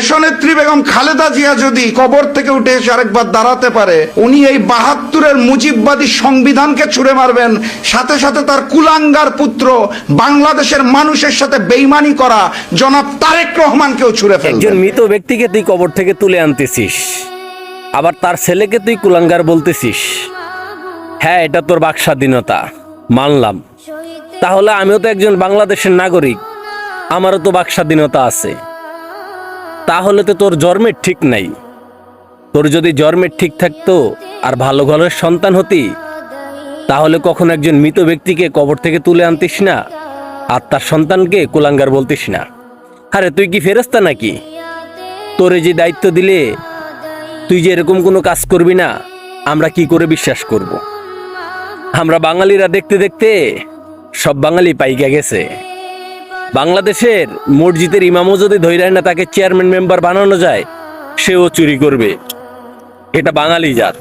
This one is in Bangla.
দেশনেত্রী বেগম খালেদা জিয়া যদি কবর থেকে উঠে এসে আরেকবার দাঁড়াতে পারে, উনি এই ৭২-এর মুজিববাদী সংবিধানকে ছুঁড়ে মারবেন, সাথে সাথে তার কুলাঙ্গার পুত্র বাংলাদেশের মানুষের সাথে বেইমানি করা জনাব তারেক রহমানকেও ছুঁড়ে ফেলবেন। একজন মৃত ব্যক্তিকে তুই কবর থেকে তুলে আনতেছিস, আবার তার ছেলেকে তুই কুলাঙ্গার বলতেছিস। হ্যাঁ, এটা তোর বাক স্বাধীনতা, মানলাম। তাহলে আমিও তো একজন বাংলাদেশের নাগরিক, আমারও তো বাক স্বাধীনতা আছে। তাহলে তো তোর জন্মের ঠিক নাই। তোর যদি জন্মের ঠিক থাকতো আর ভালো ঘরের সন্তান হতি, তাহলে কখন একজন মৃত ব্যক্তিকে কবর থেকে তুলে আনতিস না আর তার সন্তানকে কুলাঙ্গার বলতিস না। আরে তুই কি ফেরেশতা নাকি? তোরে যে দায়িত্ব দিলে তুই যে এরকম কোনো কাজ করবি না, আমরা কি করে বিশ্বাস করব? আমরা বাঙালিরা দেখতে দেখতে সব বাঙালি পাইকা গেছে। বাংলাদেশের মসজিদের ইমামও যদি ধৈর্য না তাকে চেয়ারম্যান মেম্বার বানানো যায়, সেও চুরি করবে। এটা বাঙালি জাত।